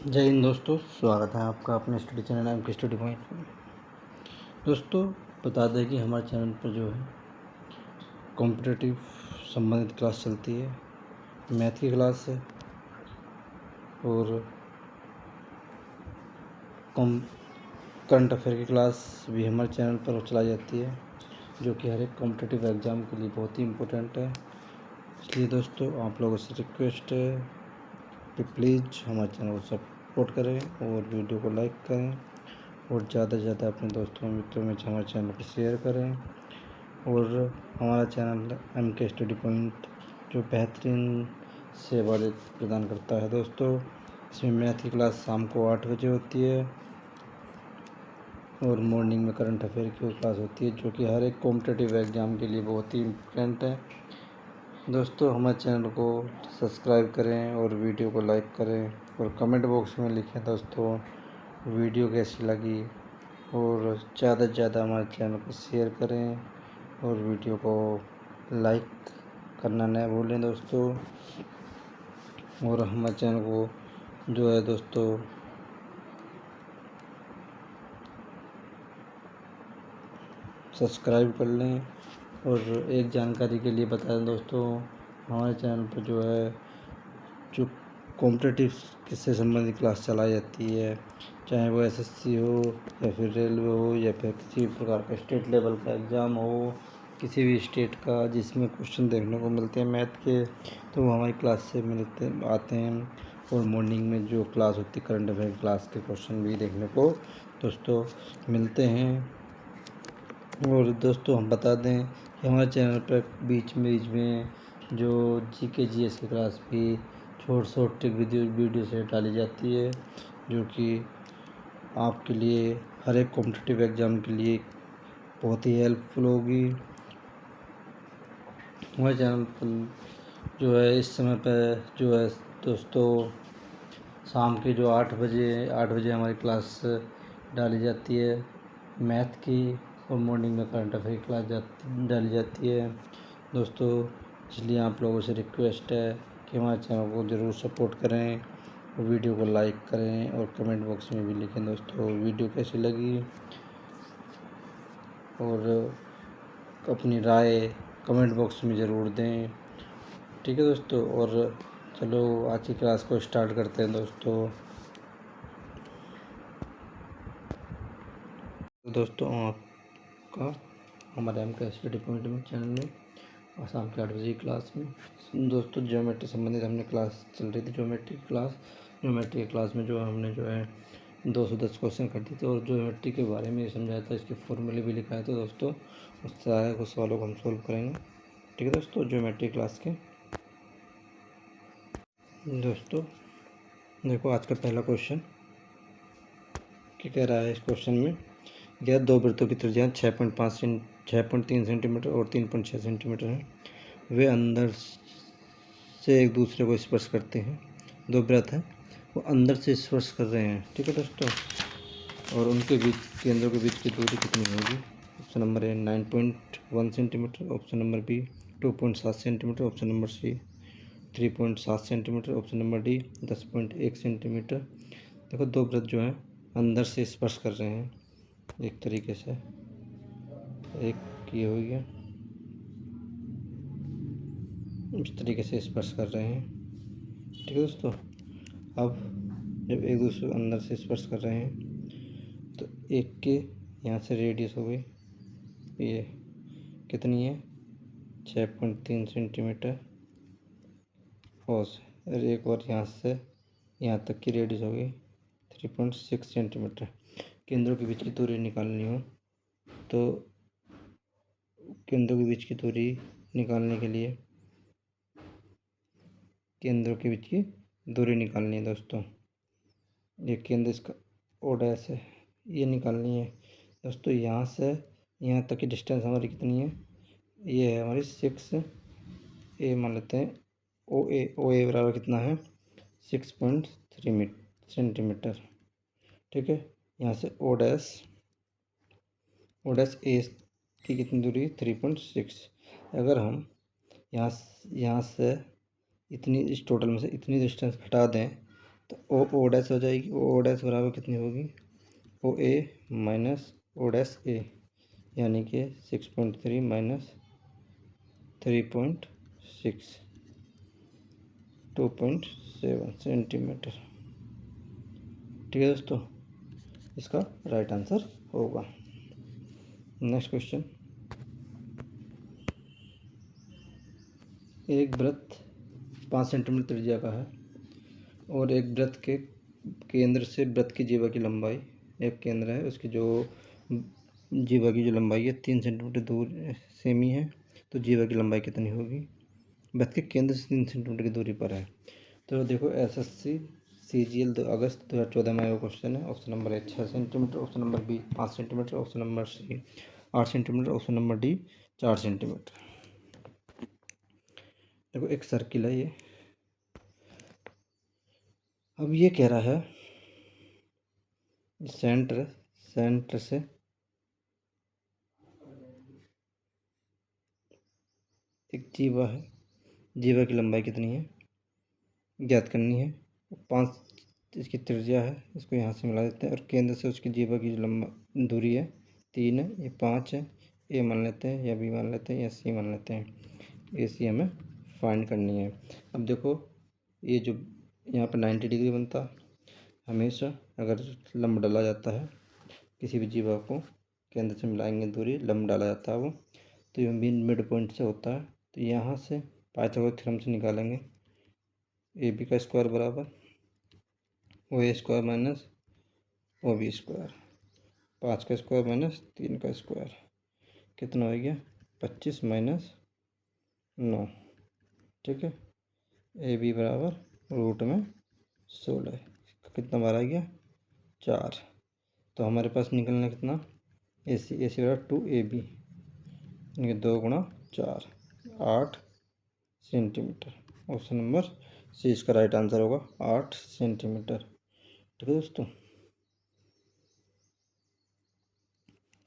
जय हिंद दोस्तों, स्वागत है आपका अपने स्टडी चैनल एम के स्टडी पॉइंट में। दोस्तों, बता दें कि हमारे चैनल पर जो है कॉम्पिटिटिव संबंधित क्लास चलती है, मैथ की क्लास है और करंट अफेयर की क्लास भी हमारे चैनल पर चलाई जाती है, जो कि हर एक कॉम्पिटिटिव एग्ज़ाम के लिए बहुत ही इम्पोर्टेंट है। इसलिए दोस्तों, आप लोगों से रिक्वेस्ट है कि प्लीज़ हमारे चैनल को सपोर्ट करें और वीडियो को लाइक करें और ज़्यादा से ज़्यादा अपने दोस्तों मित्रों में हमारे चैनल को शेयर करें। और हमारा चैनल एम के स्टडी पॉइंट जो बेहतरीन सेवा प्रदान करता है दोस्तों। इसमें मैथ की क्लास शाम को 8 बजे होती है और मॉर्निंग में करंट अफेयर की क्लास होती है, जो कि हर एक कॉम्पिटिटिव एग्ज़ाम के लिए बहुत ही इम्पोर्टेंट है। दोस्तों, हमारे चैनल को सब्सक्राइब करें और वीडियो को लाइक करें और कमेंट बॉक्स में लिखें दोस्तों वीडियो कैसी लगी, और ज़्यादा से ज़्यादा हमारे चैनल को शेयर करें और वीडियो को लाइक करना न भूलें दोस्तों। और हमारे चैनल को जो है दोस्तों सब्सक्राइब कर लें। और एक जानकारी के लिए बता दें दोस्तों, हमारे चैनल पर जो है जो कॉम्पिटिटिव से संबंधित क्लास चलाई जाती है, चाहे वो एसएससी हो या फिर रेलवे हो या फिर किसी भी प्रकार का स्टेट लेवल का एग्ज़ाम हो, किसी भी स्टेट का जिसमें क्वेश्चन देखने को मिलते हैं मैथ के, तो वो हमारी क्लास से आते हैं। और मॉर्निंग में जो क्लास होती है करंट अफेयर क्लास के क्वेश्चन भी देखने को दोस्तों मिलते हैं। और दोस्तों, हम बता दें कि हमारे चैनल पर बीच में जो जीके जीएस की क्लास भी शॉर्ट ट्रिक वीडियो से डाली जाती है, जो कि आपके लिए हर एक कॉम्पिटिटिव एग्ज़ाम के लिए बहुत ही हेल्पफुल होगी। हमारे चैनल पर जो है इस समय पर जो है दोस्तों शाम के जो 8 बजे हमारी क्लास डाली जाती है मैथ की, और मॉर्निंग में करंट अफेयर की क्लास डाली जाती है दोस्तों। इसलिए आप लोगों से रिक्वेस्ट है कि हमारे चैनल को ज़रूर सपोर्ट करें और वीडियो को लाइक करें और कमेंट बॉक्स में भी लिखें दोस्तों वीडियो कैसी लगी, और अपनी राय कमेंट बॉक्स में ज़रूर दें। ठीक है दोस्तों, और चलो आज की क्लास को स्टार्ट करते हैं दोस्तों। दोस्तों, आपका हमारे एम का स्टडी पॉइंट में चैनल में और शाम के 8 बजे की क्लास में दोस्तों ज्योमेट्री संबंधित हमने क्लास चल रही थी, ज्योमेट्री की क्लास में जो हमने जो है 210 क्वेश्चन कर दिए थे और ज्योमेट्री के बारे में समझाया था, इसके फॉर्मूले भी लिखाए थे दोस्तों। उस सारे को सवालों को हम सोल्व करेंगे। ठीक है दोस्तों, ज्योमेट्री क्लास के दोस्तों देखो आज का पहला क्वेश्चन क्या कह रहा है। इस क्वेश्चन में यह दो वृत्तों की त्रिज्या 6.3 सेंटीमीटर और 3.6 सेंटीमीटर है। वे अंदर से एक दूसरे को स्पर्श करते हैं। दो वृत्त हैं, वो अंदर से स्पर्श कर रहे हैं। ठीक है दोस्तों, और उनके बीच केंद्रों के बीच की दूरी कितनी होगी। Option number A 9.1 centimetre, option number B 2.7 centimetre, option number C 3.7 centimetre, option number D 10.1 centimetre. देखो दो वृत्त जो हैं अंदर से स्पर्श कर रहे हैं एक तरीके से, एक ये हो गया, इस तरीके से स्पर्श कर रहे हैं। ठीक है दोस्तों, अब जब एक दूसरे को अंदर से स्पर्श कर रहे हैं तो एक के यहाँ से रेडियस हो गई, ये कितनी है 6.3 सेंटीमीटर, और एक और यहाँ से यहाँ तक की रेडियस हो गई 3.6 सेंटीमीटर। केंद्रों के बीच की दूरी निकालनी हो तो केंद्रों के बीच की दूरी निकालने के लिए केंद्रों के बीच की दूरी निकालनी है दोस्तों। ये केंद्र इसका ओ डैश है, ये निकालनी है दोस्तों। यहाँ से यहाँ तक की डिस्टेंस हमारी कितनी है, ये है हमारी 6 मान लेते हैं। ओ ए बराबर कितना है 6.3 सेंटीमीटर। ठीक है, यहाँ से ओ डैश ए की कितनी दूरी 3.6। अगर हम यहाँ से इतनी इस टोटल में से इतनी डिस्टेंस हटा दें तो ओ डैश हो जाएगी। ओ डैश बराबर कितनी होगी, ओ ए माइनस ओ डैश ए, यानी कि 6.3 माइनस 3.6, 2.7 सेंटीमीटर। ठीक है दोस्तों, इसका राइट आंसर होगा। नेक्स्ट क्वेश्चन, एक वृत्त 5 सेंटीमीटर त्रिज्या का है और एक वृत्त के केंद्र से वृत्त की जीवा की लंबाई, एक केंद्र है उसकी जो जीवा की जो लंबाई है 3 सेंटीमीटर दूर सेमी है, तो जीवा की लंबाई कितनी होगी। वृत्त के केंद्र से 3 सेंटीमीटर की दूरी पर है। तो देखो SSC CGL 2 अगस्त 2014 में आया क्वेश्चन है। Option number A 6 centimetre, option number B 5 centimetre, option number C 8 centimetre, option number D 4 centimetre. देखो एक सर्किल है ये। अब ये कह रहा है सेंटर से एक जीवा है, जीवा की लंबाई कितनी है ज्ञात करनी है। 5 इसकी त्रिज्या है, इसको यहाँ से मिला देते हैं, और केंद्र से उसकी जीवा की लंबा दूरी है 3 है, ये 5 है, ए मान लेते हैं या बी मान लेते हैं या सी मान लेते हैं। ए सी हमें फाइंड करनी है। अब देखो ये जो यहाँ पर 90 डिग्री बनता, हमेशा अगर लंब डाला जाता है किसी भी जीवा को, केंद्र से मिलाएंगे दूरी, लंब डाला जाता है वो, तो ये मिड पॉइंट से होता है। तो यहाँ से पाइथागोरस थ्योरम से निकालेंगे ए बी का स्क्वायर बराबर O A square minus O B square, 5 का स्क्वायर माइनस 3 का स्क्वायर, कितना हो गया 25 माइनस 9। ठीक है, ए बी बराबर रूट में 16, कितना बार आ गया 4। तो हमारे पास निकलना कितना, ए सी बराबर 2AB, यानी कि 2 गुणा 4 8 सेंटीमीटर। ऑप्शन नंबर सी इसका राइट आंसर होगा 8 सेंटीमीटर। ठीक है दोस्तों,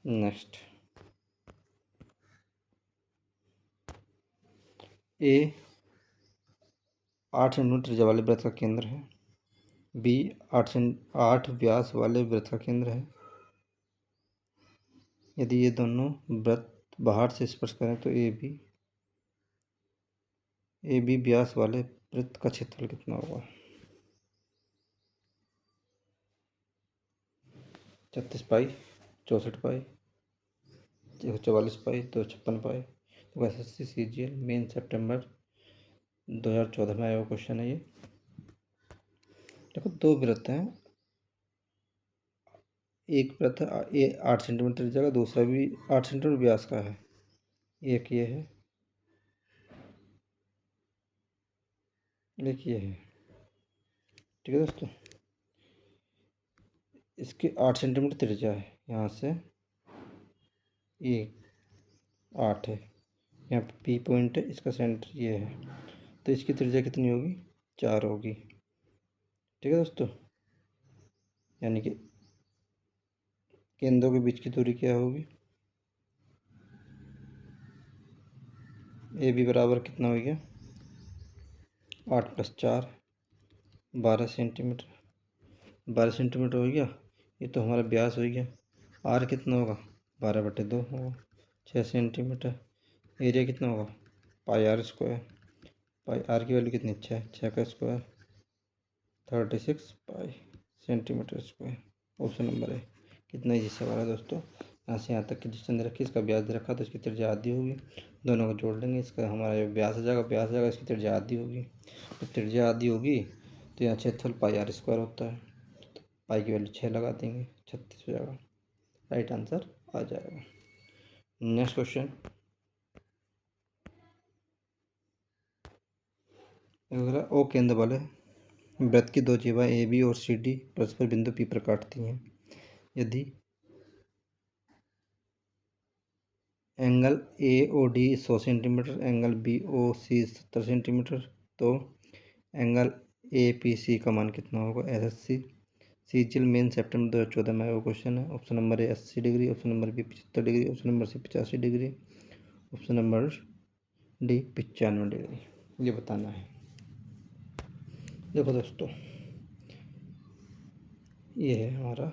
नेक्स्ट ए 8 सेंटीमीटर त्रिज्या वाले वृत्त का केंद्र है, बी 8 व्यास वाले वृत्त का केंद्र है। यदि ये दोनों वृत्त बाहर से स्पर्श करें तो ए बी व्यास वाले वृत्त का क्षेत्रफल कितना होगा। 36 पाई, 64 पाई, 144 पाई, 256 पाई। तो SSC CGL मेन सितंबर 2014 में आया हुआ क्वेश्चन है ये। देखो दो वृत्त हैं, एक वृत्त ये 8 सेंटीमीटर जगह, दूसरा भी 8 सेंटीमीटर व्यास का है। एक ये है, एक ये है। ठीक है दोस्तों, इसके 8 सेंटीमीटर त्रिज्या है, यहाँ से ये 8 है, यहाँ पे पी पॉइंट है, इसका सेंटर ये है, तो इसकी त्रिज्या कितनी होगी 4 होगी। ठीक है दोस्तों, यानी कि केंद्रों के बीच की दूरी क्या होगी, ए बी बराबर कितना हो गया 8 + 4 12 सेंटीमीटर, 12 सेंटीमीटर हो गया। ये तो हमारा व्यास हो गया। आर कितना होगा 12/2 होगा, 6 सेंटीमीटर। एरिया कितना होगा पाई आर स्क्वायर, पाई आर की वैल्यू कितनी 6 का स्क्वायर 36 पाई सेंटीमीटर स्क्वायर। ऑप्शन नंबर है। कितना ही सवाल है दोस्तों, यहाँ से यहाँ तक की डिस्टेंस रखी, इसका व्यास दे रखा तो इसकी त्रिज्या आधी होगी, दोनों को जोड़ लेंगे, इसका हमारा जो व्यास आ जाएगा इसकी त्रिज्या आधी होगी। तो त्रिज्या आधी होगी तो यहाँ क्षेत्रफल पाई आर स्क्वायर होता है, तो पाई की वैल्यू 6 लगा देंगे, 36 हो जाएगा, राइट आंसर आ जाएगा। नेक्स्ट क्वेश्चन, ओ केंद्र वाले वृत्त की दो जीवाएं ए बी और सी डी परस्पर बिंदु पी पर काटती हैं। यदि angle A O D 100 centimetre, angle B O C 70 centimetre, तो एंगल ए पी सी का मान कितना होगा। SSC CGL मेन सितंबर 2014 में आया हुआ क्वेश्चन है। Option number A 80 degree, option number B 75 degree, option number C 85 degree, option number D 95 degree. ये बताना है। देखो दोस्तों, ये है हमारा।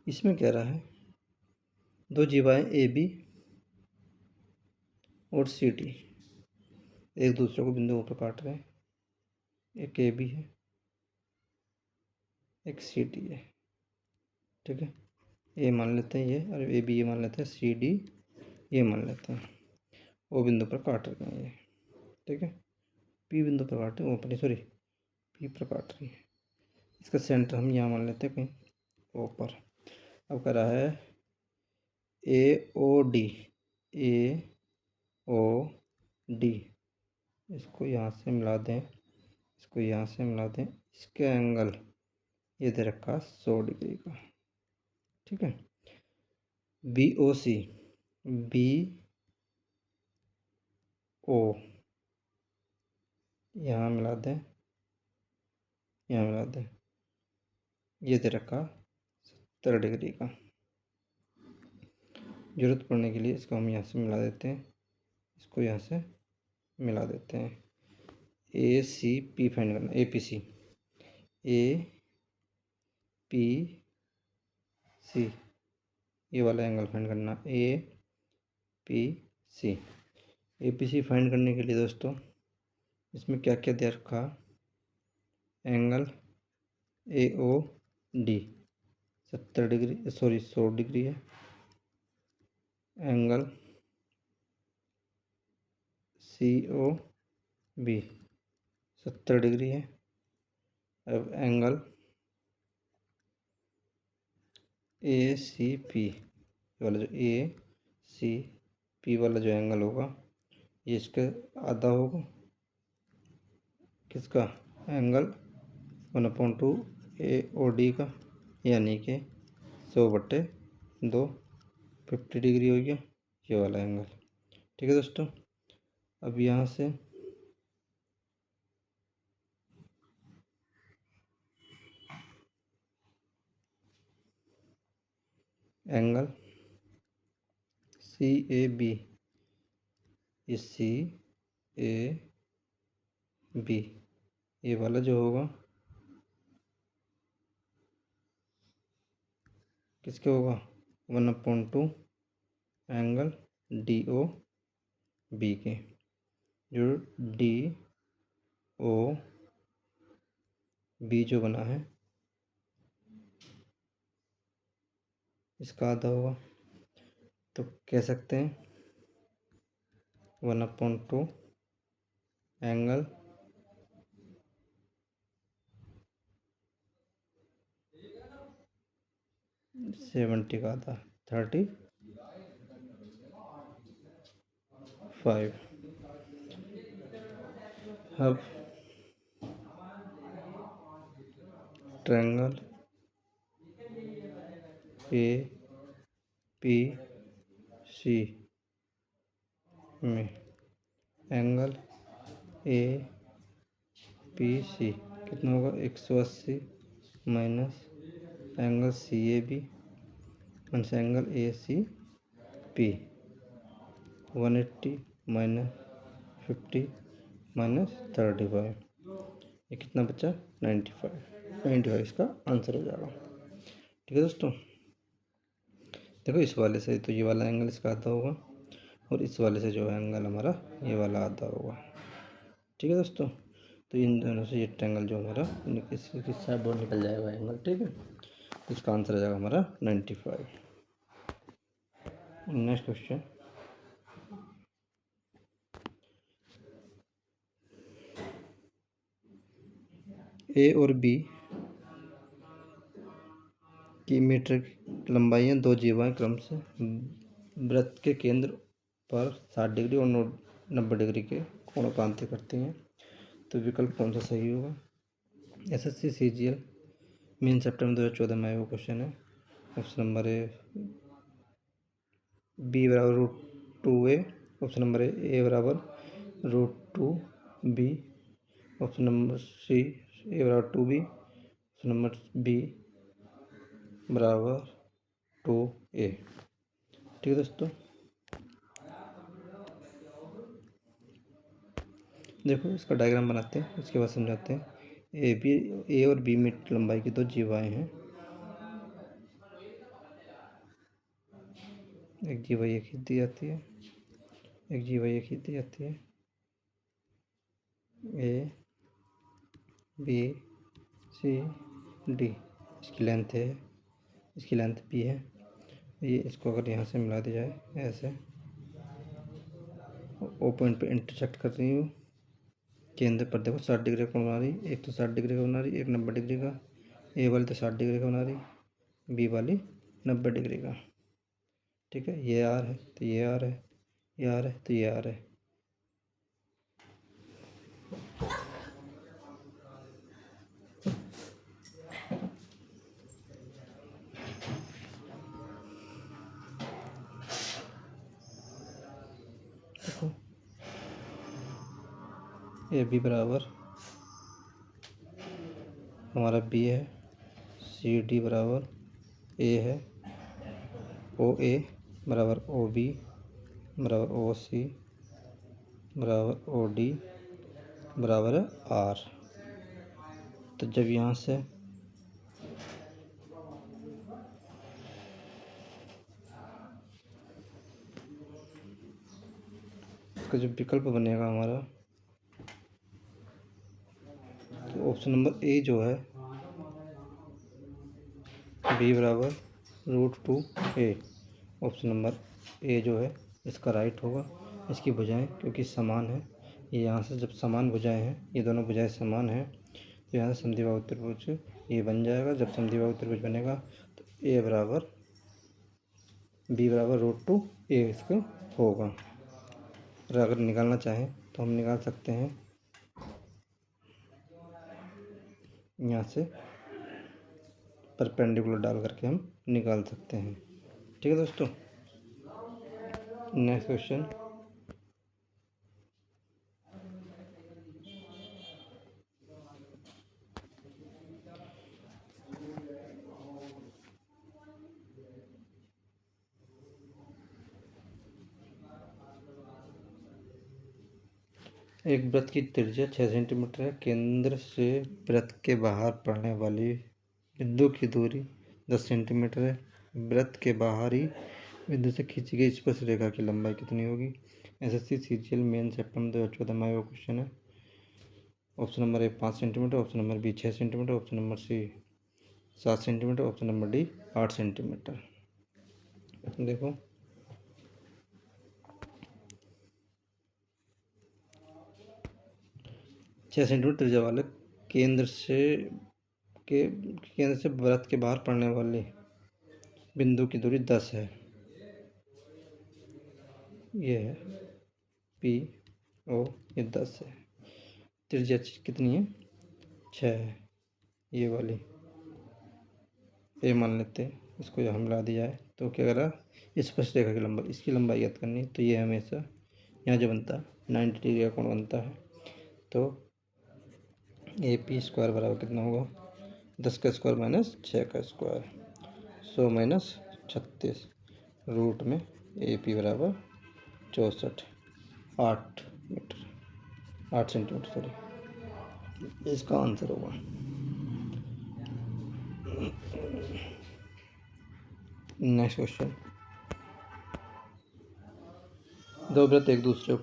इसमें कह रहा है दो जीवाएं ए बी और सी डी एक दूसरे को बिंदुओं पर काट रहे हैं। एक ए बी है, एक सी डी है। ठीक है, ए मान लेते हैं ये, और ए बी ये मान लेते हैं, सी डी ये मान लेते हैं। वो बिंदु पर काट रहे हैं ये। ठीक है, पी बिंदु पर काट रहे हैं, वो सॉरी पी पर काट रही है। इसका सेंटर हम यहाँ मान लेते हैं कहीं ऊपर। अब कह रहा है ए ओ डी, ए ओ डी, इसको यहाँ से मिला दें, इसको यहाँ से मिला दें। इसका एंगल ये दे रखा 100 डिग्री का। ठीक है, बी ओ सी, बी ओ यहाँ मिला दें, यहाँ मिला दें, ये दे रखा 70 डिग्री का। ज़रूरत पड़ने के लिए इसको हम यहाँ से मिला देते हैं, इसको यहाँ से मिला देते हैं। ए सी पी फाइंड करना, A P C, A P सी ये वाला एंगल फाइंड करना, A P C. A P C find करने के लिए दोस्तों इसमें क्या क्या दे रखा, angle A O D 70 degree sorry 100 degree है, angle C O B 70 degree है। अब एंगल ए सी पी वाला जो ए सी पी वाला जो एंगल होगा ये इसका आधा होगा, किसका, एंगल 1/2 ए ओ डी का, यानी कि 100/2 50 डिग्री हो गया ये वाला एंगल। ठीक है दोस्तों, अब यहाँ से एंगल सी ए बी, ये सी ए बी ये वाला जो होगा किसके होगा 1/2 एंगल डी ओ बी के, जो डी ओ बी जो बना है इसका आधा होगा। तो कह सकते हैं 1/2 एंगल 70 का आधा 35। अब ट्रायंगल ए पी सी में एंगल ए पी सी कितना होगा 180 minus angle C A B minus angle A C P 180 minus 50 minus 35, ये कितना बचा 95 इसका आंसर हो जाएगा। ठीक है दोस्तों, देखो इस वाले से तो ये वाला एंगल इसका आधा होगा और इस वाले से जो एंगल हमारा ये वाला आधा होगा। ठीक है दोस्तों, तो इन दोनों से ये ट्रायंगल जो हमारा किस साइड बोर्ड निकल जाएगा एंगल। ठीक है, इसका आंसर आ जाएगा हमारा 95। नेक्स्ट क्वेश्चन, ए और बी की मीटर लंबाइयाँ दो जीवाएं क्रम से वृत्त के केंद्र पर 60 डिग्री और 90 डिग्री के कोण का अंतर करती हैं, तो विकल्प कौन सा सही होगा। एसएससी सीजीएल मेन सितंबर 2014 में आया वो क्वेश्चन है। ऑप्शन नंबर ए बी बराबर √2a, ऑप्शन नंबर ए बराबर √2b, ऑप्शन नंबर सी ए बराबर 2b, ऑप्शन नंबर बी बराबर 2a। ठीक है दोस्तों, देखो इसका डायग्राम बनाते हैं उसके बाद समझाते हैं। ए और बी में लंबाई की 2 जीवाएँ हैं। एक जीवा ये खींच दी जाती है, एक जीवा ये खींच दी जाती है। ए बी सी डी इसकी लेंथ है, इसकी लेंथ बी है। ये इसको अगर यहाँ से मिला दिया जाए ऐसे, ओ पॉइंट पे इंटरसेक्ट कर रही हूँ, केंद्र पर देखो 60 डिग्री का कोण बना रही, एक तो 60 डिग्री का बना रही, एक 90 डिग्री का। ए वाली तो 60 डिग्री का बना रही, बी वाली 90 डिग्री का। ठीक है, ये आर है तो ये आर है, ये आर है तो ये आर है। देखो ए बी बराबर हमारा बी है, सी डी बराबर ए है, ओ ए बराबर ओ बी बराबर ओ सी बराबर ओ डी बराबर है आर। तो जब यहाँ से इसका जो विकल्प बनेगा हमारा, तो ऑप्शन नंबर ए जो है बी बराबर √2 ए, ऑप्शन नंबर ए जो है इसका राइट होगा। इसकी भुजाएं क्योंकि समान है, ये यहाँ से जब समान भुजाएं हैं, ये दोनों भुजाएं समान हैं, तो यहाँ से समद्विबाहु त्रिभुज ये बन जाएगा। जब समद्विबाहु त्रिभुज बनेगा तो ए बराबर बी बराबर √2 ए इसका होगा। और अगर निकालना चाहें तो हम निकाल सकते हैं, यहाँ से परपेंडिकुलर डाल करके हम निकाल सकते हैं। ठीक है दोस्तों, नेक्स्ट क्वेश्चन। एक वृत्त की त्रिज्या 6 सेंटीमीटर है, केंद्र से वृत्त के बाहर पड़ने वाली बिंदु की दूरी 10 सेंटीमीटर है। वृत्त के बाहरी बिंदु से खींची गई स्पर्श रेखा की लंबाई कितनी होगी? एसएससी सीजीएल मेन सेप्टेम्बर 2014 में आया क्वेश्चन है। Option number A 5 centimetre, option number B 6 centimetre, option number C 7 centimetre, option number D 8 centimetre. देखो 6 सेंटीमीटर त्रिज्या वाले केंद्र से वृत्त के बाहर पड़ने वाली बिंदु की दूरी 10 है। ये है पी ओ, ये 10 है। त्रिज्या कितनी है? 6 है। ये वाली ए मान लेते हैं, इसको जब हम मिला दिया है तो क्या करा, स्पर्श रेखा की लंबाई, इसकी लंबाई याद करनी है। तो ये हमेशा यहाँ जो बनता है 90 डिग्री का कोण बनता है। तो ए पी स्क्वायर बराबर कितना होगा? 10 का स्क्वायर माइनस 6 का स्क्वायर, 100 माइनस 36 रूट में ए पी बराबर 64 8 मीटर 8 सेंटीमीटर सॉरी, इसका आंसर होगा। Next question. दो वृत्त एक दूसरे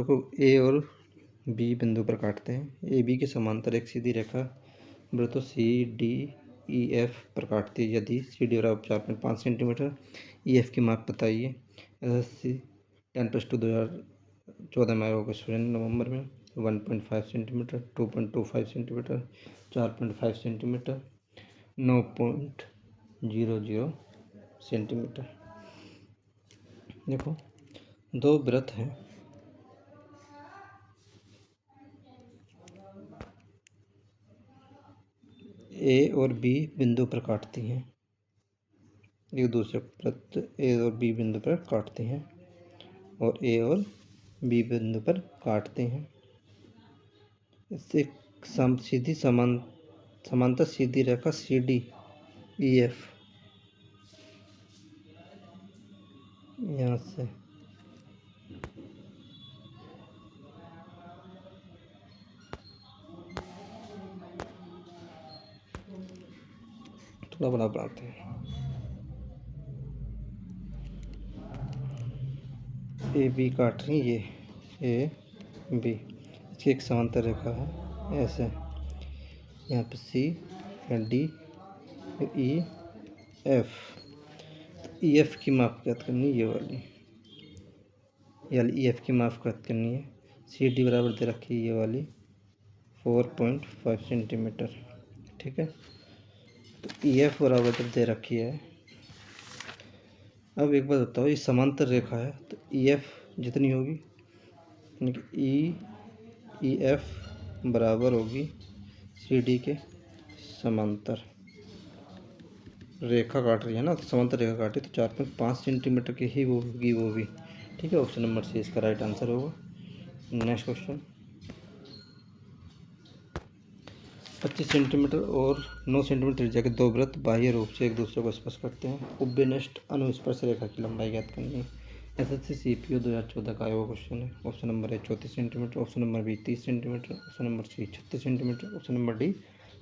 को ए और बी बिंदु पर काटते हैं। ए बी के समांतर एक सीधी रेखा वृत्तों सी डी ई एफ पर काटती है। यदि सी डी बराबर 4.5 सेंटीमीटर, ई एफ की माप बताइए। SSC 10+2 2014 में आया क्वेश्चन नवंबर में। 1.5 सेंटीमीटर, 2.25 सेंटीमीटर, 4.5 सेंटीमीटर, 9.00 सेंटीमीटर। देखो दो वृत्त हैं, ए और बी बिंदु पर काटती हैं। एक दूसरे वृत्त ए और बी बिंदु पर काटते हैं और ए और बी बिंदु पर काटते हैं। इससे सीधी समांतर सीधी रेखा सी डी ई एफ यहाँ से थोड़ा बड़ा बनाते हैं। ए बी काट रही ये ए बी, इसकी एक समांतर रेखा है ऐसे, यहाँ पे सी या डी ई एफ। तो ई एफ की माप ज्ञात करनी है ये वाली, ई एफ की माप ज्ञात करनी है। सी डी बराबर दे रखी है ये वाली 4.5 सेंटीमीटर, ठीक है। तो ई एफ बराबर जब दे रखी है, अब एक बात बताओ, ये समांतर रेखा है तो ई एफ जितनी होगी, यानी कि ई एफ बराबर होगी सी डी के समांतर। रेखा काट रही है ना, तो समांतर रेखा काटी तो 4.5 सेंटीमीटर की ही वो होगी वो भी, ठीक है। ऑप्शन नंबर सी इसका राइट आंसर होगा। नेक्स्ट क्वेश्चन, 25 सेंटीमीटर और 9 सेंटीमीटर त्रिज्या के दो वृत्त बाह्य रूप से एक दूसरे को स्पर्श करते हैं। उभयनिष्ठ अनुस्पर्श रेखा की लंबाई ज्ञात करनी है। एसएससी सीपीओ 2014 का आया क्वेश्चन है। Option number A 34 centimetre, option number B 30 centimetre, option number C 36 centimetre, option number D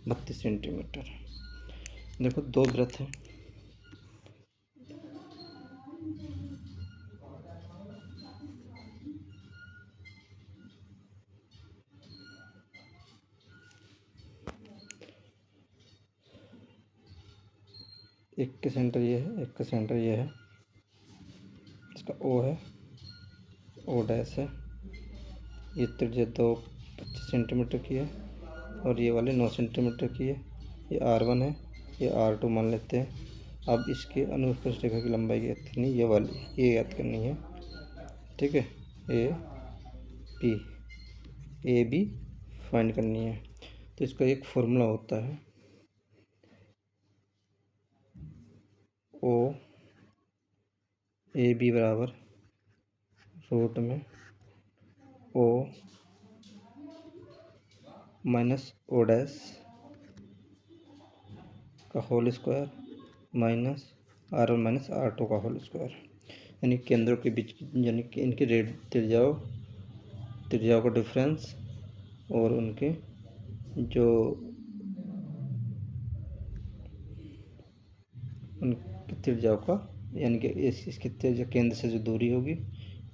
32 centimetre. देखो दो वृत्त हैं, एक के सेंटर ये है, एक का सेंटर ये है, इसका ओ है, ओ डैश है। ये त्रिज्या 25 सेंटीमीटर की है और ये वाले 9 सेंटीमीटर की है। ये R1 है, ये R2 मान लेते हैं। अब इसके अनुस्पर्श रेखा की लंबाई ज्ञात करनी है, ये वाली ये ज्ञात करनी है, ठीक है। ए बी फाइंड करनी है। तो इसका एक फॉर्मूला होता है, ओ ए बी बराबर रूट में ओ माइनस ओ डैश का whole square minus R1 minus R2 का होल स्क्वायर, यानी केंद्रों के बीच यानी कि इनके त्रिज्याओं का डिफरेंस और उनके जो उनकी त्रिज्याओं का, यानी कि इसकी त्रिज्या केंद्र से जो दूरी होगी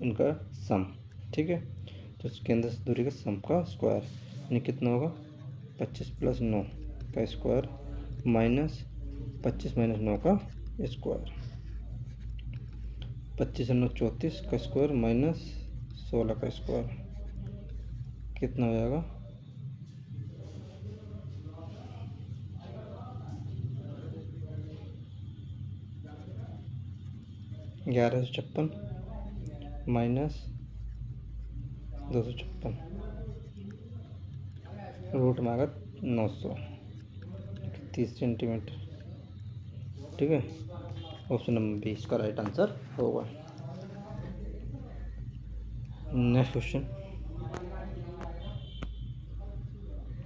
इनका सम, ठीक है। तो केंद्र से दूरी का सम का स्क्वायर, यानी कितना होगा 25 + 9 का स्क्वायर माइनस 25 - 9 का स्क्वायर, 25 और 9 34 का स्क्वायर माइनस 16 का स्क्वायर, कितना हो जाएगा 1156 माइनस 256, रूट में आएगा 900, 30 सेंटीमीटर, ठीक है। ऑप्शन नंबर बी इसका राइट आंसर होगा। नेक्स्ट क्वेश्चन,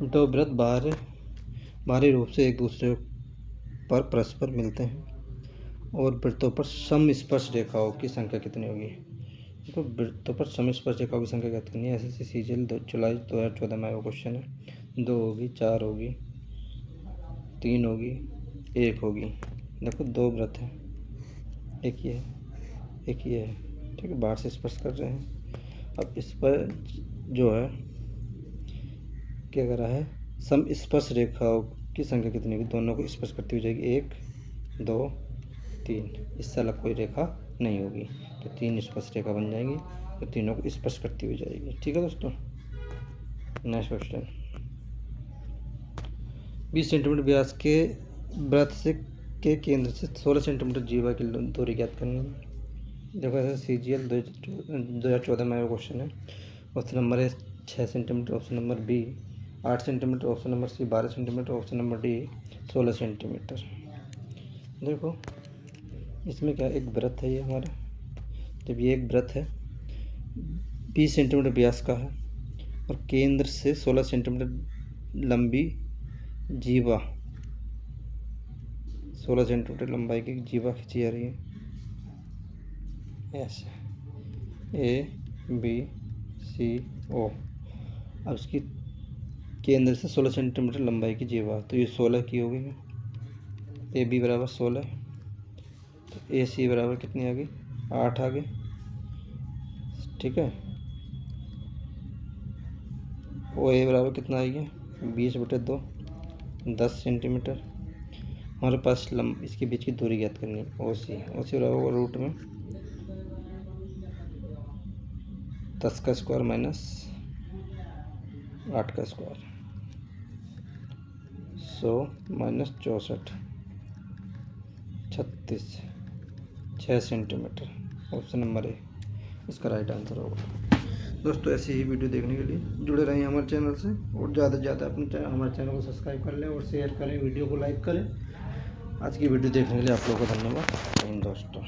दो वृत्त बाहरी रूप से एक दूसरे पर परस्पर मिलते हैं और वृत्तों पर समस्पर्श रेखाओं की संख्या कितनी होगी। देखो वृत्तों पर समस्पर्श रेखाओं की संख्या ज्ञात करनी है। एसएससी सीजीएल जुलाई 2014 में आया क्वेश्चन है। 2 होगी, 4 होगी, 3 होगी, 1 होगी। देखो दो वृत्त हैं, एक ये है, एक ये है, ठीक है, बाहर से स्पर्श कर रहे हैं। अब इस पर जो है क्या कर रहा है, समस्पर्श रेखाओं की संख्या कितनी होगी, दोनों को स्पर्श करती हुई जाएगी, 1 2 3, इससे अलग कोई रेखा नहीं होगी, तो 3 स्पर्श रेखा बन जाएंगी, तो तीनों को स्पर्श करती हुई जाएगी, ठीक है दोस्तों। नेक्स्ट क्वेश्चन, 20 सेंटीमीटर व्यास के वृत्त से के केंद्र से 16 सेंटीमीटर जीवा की दूरी ज्ञात करनी है। देखो ऐसा सीजीएल 2014 में क्वेश्चन है। ऑप्शन नंबर है 6 centimetre, option number B 8 centimetre, option number C 12 centimetre, option number D 16 centimetre. देखो इसमें क्या, एक वृत्त है ये हमारा, जब ये एक वृत्त है 20 सेंटीमीटर व्यास का है और केंद्र से 16 सेंटीमीटर लंबी जीवा, 16 सेंटीमीटर लंबाई की जीवा खींची जा रही है ऐसे, ए बी सी ओ। अब इसकी केंद्र से 16 सेंटीमीटर लंबाई की जीवा, तो ये 16 की होगी, ए बी बराबर 16, तो ए सी बराबर कितनी आ गई, 8 आ गई। ठीक है, ओ ए बराबर कितना आ गया, 20/2, 10 सेंटीमीटर। हमारे पास इसके बीच की दूरी ज्ञात करनी है, ओ सी बराबर रूट में 10 का स्क्वायर माइनस 8 का square, 100 minus 64, 36, 6 centimetre. Option number ए इसका राइट आंसर होगा। दोस्तों ऐसी ही वीडियो देखने के लिए जुड़े रहें हमारे चैनल से, और ज़्यादा से ज़्यादा अपने हमारे चैनल को सब्सक्राइब कर लें और शेयर करें, वीडियो को लाइक करें। आज की वीडियो देखने के लिए आप लोगों को धन्यवाद दोस्तों।